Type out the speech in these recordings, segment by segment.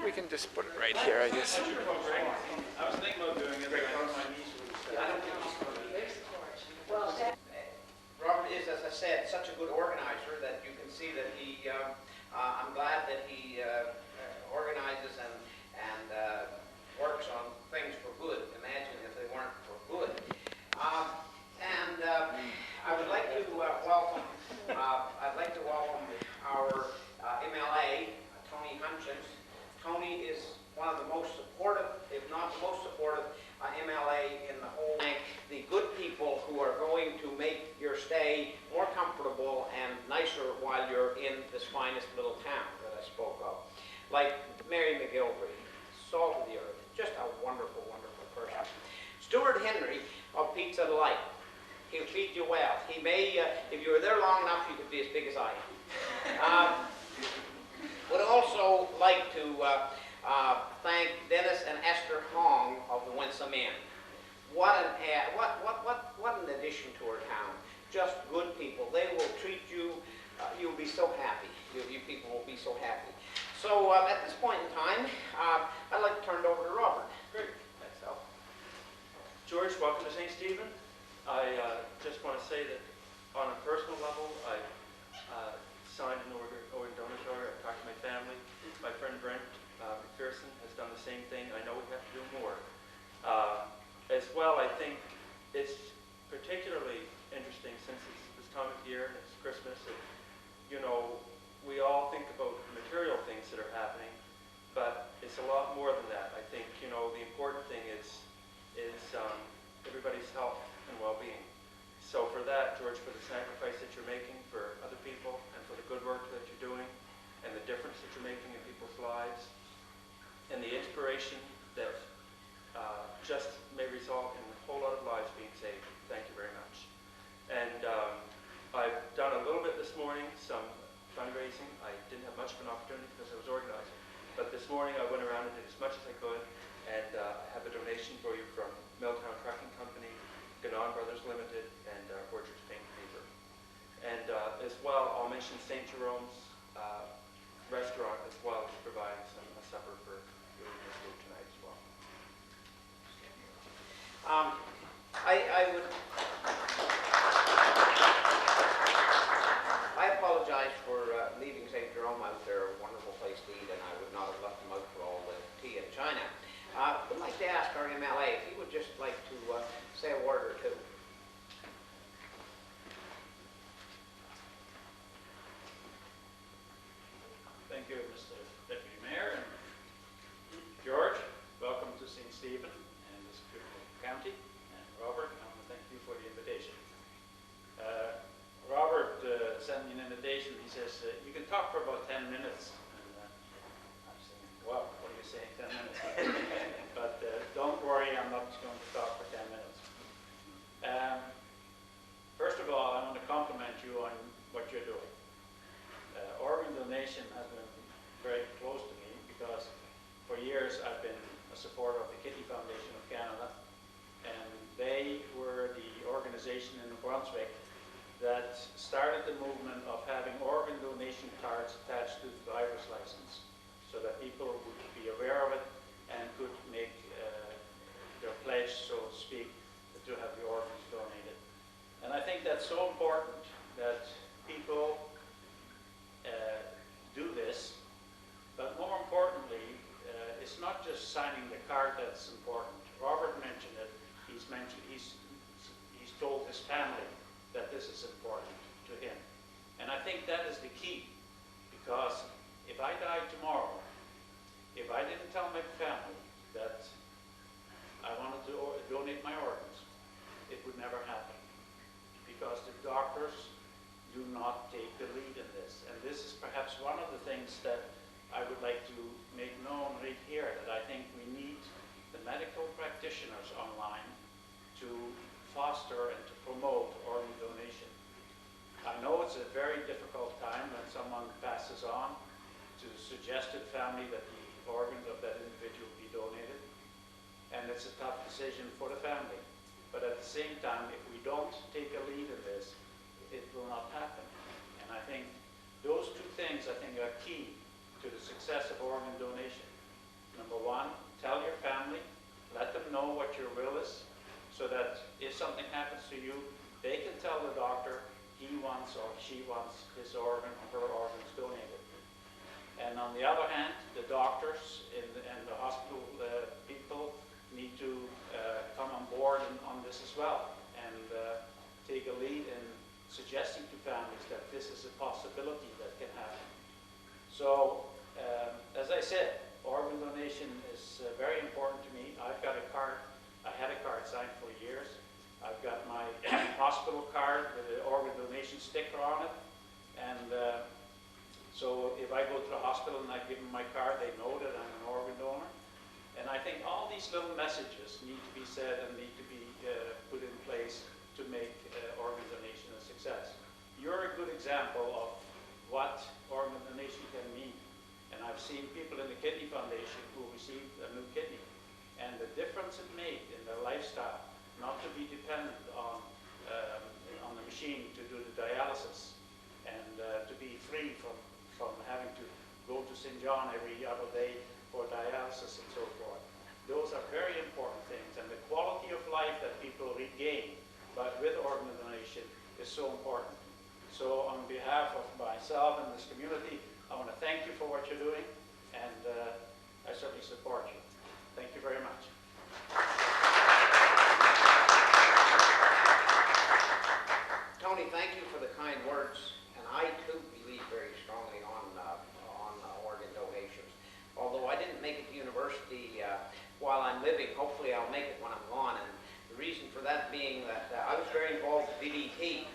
We can just put it right here, I guess. I was thinking about doing it, but I know my niece would Robert is, as I said, such a good organizer that you can see that he, I'm glad that he organizes and works on things for good. Imagine if they weren't for good. I would like to welcome, our MLA, Tony Hutchins. Tony is one of the most supportive, if not the most supportive, MLA in the whole bank. The good people who are going to make your stay more comfortable and nicer while you're in this finest little town that I spoke of. Like Mary McGilvery, salt of the earth, just a wonderful, wonderful person. Stuart Henry of Pizza Delight. He'll treat you well. He may, if you were there long enough, you could be as big as I am. Would also like to thank Dennis and Esther Hong of the Winsome Inn. What an addition to our town. Just good people. They will treat you, you'll be so happy. You people will be so happy. So at this point in time, I'd like to turn it over to Robert. Great. Thanks, Al. George, welcome to St. Stephen. I just want to say that on a personal level, I signed an order donors order. I talked to my family. My friend Brent McPherson has done the same thing. I know we have to do more. As well, I think it's particularly interesting since it's this time of year and it's Christmas. And, you know, we all think about material things that are happening, but it's a lot more than that. I think, you know, the important thing is everybody's health and well-being. So for that, George, for the sacrifice that you're making for other people and for the good work that you're doing and the difference that you're making in people's lives and the inspiration that just may result in a whole lot of lives being saved. Thank you very much. And I've done a little bit this morning, some fundraising. I didn't have much of an opportunity because I was organizing. But this morning I went around and did as much as I could, and I have a donation for you from Milltown Trucking Company, Ganon Brothers Limited, and Orchards Paint Paper. And as well, I'll mention St. Jerome's restaurant as well, is providing a supper for you and your group tonight as well. I apologize for leaving St. Jerome out there, a wonderful place to eat, and I would not have left them out for all the tea in China. I'd like to ask our MLA if he would just like to say a word or two. Thank you, Mr. Deputy Mayor. And George, welcome to St. Stephen and this beautiful county. And Robert, I want to thank you for the invitation. Robert sent me an invitation. He says, you can talk for about 10 minutes. And I'm saying, well, what are you saying, 10 minutes? But don't worry, I'm not going to talk for 10 minutes. First of all, I want to compliment you on what you're doing. Organ donation has been very close to me because for years I've been a supporter of the Kidney Foundation of Canada, and they were the organization in New Brunswick that started the movement of having organ donation cards attached to the driver's license so that people would be aware of it and could make their pledge, so to speak, to have the organs donated. And I think that's so important that people do this, but more importantly, it's not just signing the card that's important. Robert mentioned it. He's told his family that this is important to him. And I think that is the key, because if I died tomorrow, if I didn't tell my family that I wanted to donate my organs, it would never happen, because the doctors do not take the lead in this. And this is perhaps one of the things that I would like to make known right here, that I think we need the medical practitioners online to foster and to promote organ donation. I know it's a very difficult time when someone passes on to the suggested family that the organs of that individual be donated. And it's a tough decision for the family. But at the same time, if we don't take a lead in this, it will not happen. And I think those two things, I think, are key to the success of organ donation. Number one, tell your family, let them know what your will is, so that if something happens to you, they can tell the doctor he wants or she wants his organ or her organs donated. And on the other hand, the doctors and the hospital people need to come on board on this as well, and take a lead in suggesting to families that this is a possibility that can happen. So, as I said, organ donation is very important to me. I've got a card. I had a card signed for years. I've got my hospital card with an organ donation sticker on it, and so if I go to the hospital and I give them my card, they know that I'm an organ donor. And I think all these little messages need to be said and need to be put in place to make organ donation a success. You're a good example of what organ donation can mean. And I've seen people in the Kidney Foundation who received a new kidney, and the difference it made in their lifestyle, not to be dependent on the machine to do the dialysis, and to be free from having to go to St. John every other day for dialysis and so forth. Those are very important things, and the quality of life that people regain but with organ donation is so important. So on behalf of myself and this community, I want to thank you for what you're doing, and I certainly support you. Thank you very much. Tony, thank you for the kind words, and I too believe very strongly on organ donations. Although I didn't make it to university while I'm living, hopefully I'll make it when I'm gone. And the reason for that being that I was very involved with DDT.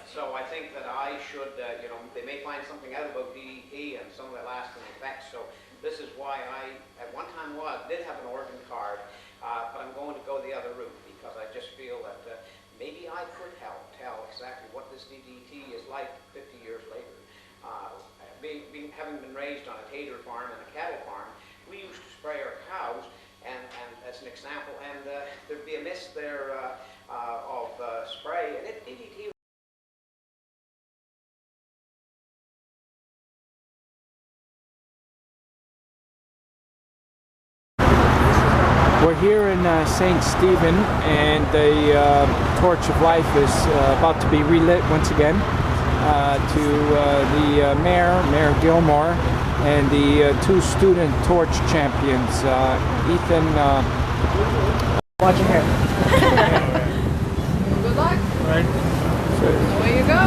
So I think that I should, you know, they may find something out about DDT and some of the lasting effects. So this is why I, at one time did have an organ card, but I'm going to go the other route, because I just feel that maybe I could help tell exactly what this DDT is like 50 years later. Having been raised on a tater farm and a cattle farm, we used to spray our cows, and as an example, and there'd be a mist there of spray, and DDT. We're here in St. Stephen, and the Torch of Life is about to be relit once again to the Mayor Gilmore, and the two student torch champions, Ethan. Watch your hair. Good luck. Right. Away you go.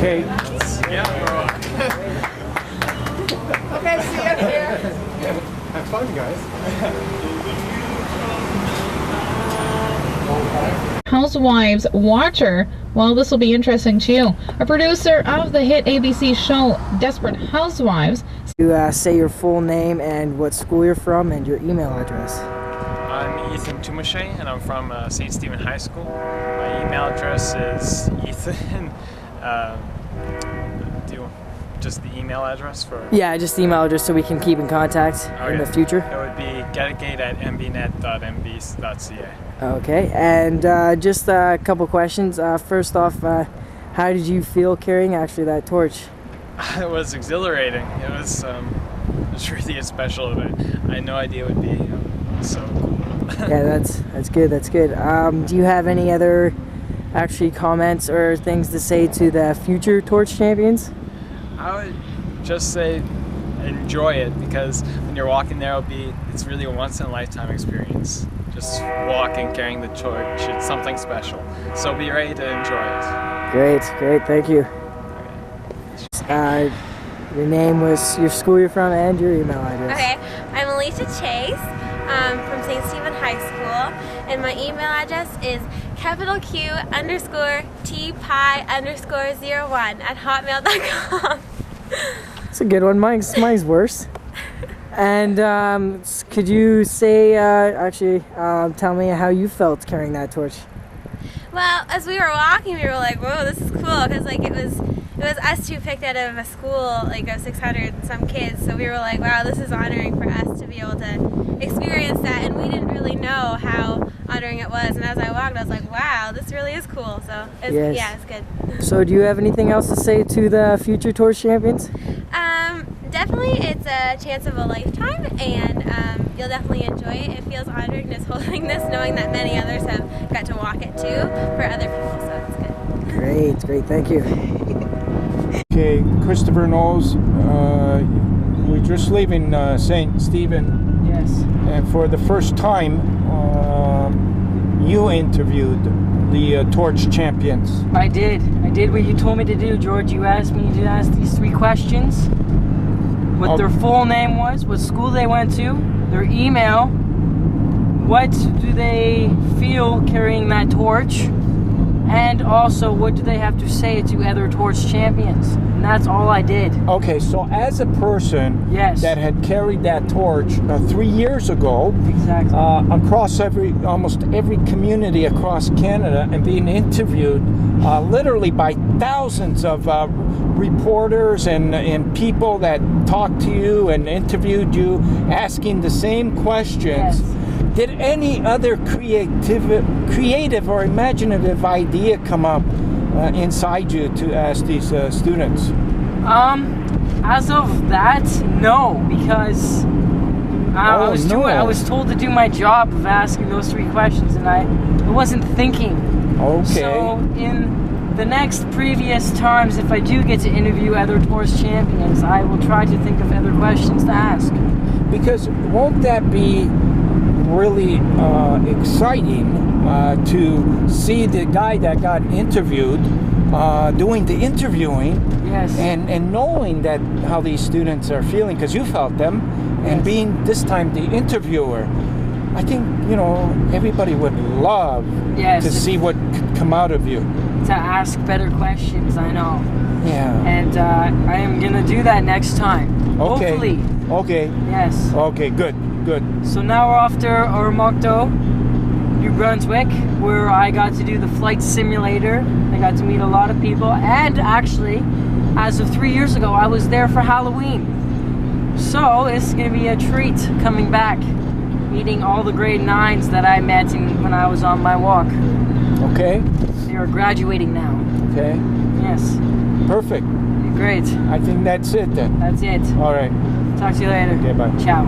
Kate. Yeah. Okay, see you up here. Have fun, guys. Housewives watcher. Well, this will be interesting to you. A producer of the hit ABC show Desperate Housewives. You say your full name and what school you're from and your email address. I'm Ethan Tumache, and I'm from St. Stephen High School. My email address is Ethan. Just the email address for? Yeah, just the email address so we can keep in contact in the future. It would be getagate@mbnet.mbs.ca. Okay, and just a couple questions. First off, how did you feel carrying actually that torch? It was exhilarating. It was really a special event. I had no idea it would be so cool. Yeah, that's good. That's good. Do you have any other actually comments or things to say to the future torch champions? I would just say enjoy it, because when you're walking there, it's really a once-in-a-lifetime experience. Just walking, carrying the torch, it's something special. So be ready to enjoy it. Great, thank you. Your name was, your school you're from, and your email address. Okay, I'm Alicia Chase from St. Stephen High School, and my email address is @Q_T_Pi_01@hotmail.com. That's a good one. Mine's worse. And could you say, tell me how you felt carrying that torch? Well, as we were walking, we were like, "Whoa, this is cool!" Because like it was us two picked out of a school like of 600 and some kids. So we were like, "Wow, this is honoring for us to be able to experience that." And we didn't really know how honoring it was. And as I walked, I was like, "Wow, this really is cool." So yeah, it's good. So do you have anything else to say to the future torch champions? Definitely, it's a chance of a lifetime, and you'll definitely enjoy it. It feels honoring just holding this, knowing that many others have got to walk it too for other people, so it's good. Great, thank you. Okay, Christopher Knowles, we're just leaving St. Stephen, Yes. and for the first time, you interviewed the torch champions. I did what you told me to do, George. You asked me to ask these 3 questions. What their full name was, what school they went to, their email, what do they feel carrying that torch, and also what do they have to say to other torch champions. And that's all I did. Okay, so as a person Yes. that had carried that torch 3 years ago, Exactly. across almost every community across Canada, and being interviewed literally by thousands of reporters and people that talked to you and interviewed you, asking the same questions. Yes. Did any other creative or imaginative idea come up inside you to ask these students? As of that, no, because I was told to do my job of asking those 3 questions, and I wasn't thinking. Okay. So in the next previous times, if I do get to interview other torch champions, I will try to think of other questions to ask. Because won't that be really exciting to see the guy that got interviewed doing the interviewing? Yes. And knowing that how these students are feeling, because you felt them, and Yes. being this time the interviewer, I think everybody would love Yes. to see what could come out of you. To ask better questions, I know. Yeah. And I am gonna do that next time. Okay. Hopefully. Okay. Yes. Okay. Good. So now we're off to Ormocto, New Brunswick, where I got to do the flight simulator. I got to meet a lot of people, and actually, as of 3 years ago, I was there for Halloween. So it's gonna be a treat coming back, meeting all the grade 9s that I met when I was on my walk. Okay. They are graduating now. Okay. Yes. Perfect. Great. I think that's it then. That's it. All right. Talk to you later. Okay. Bye. Ciao.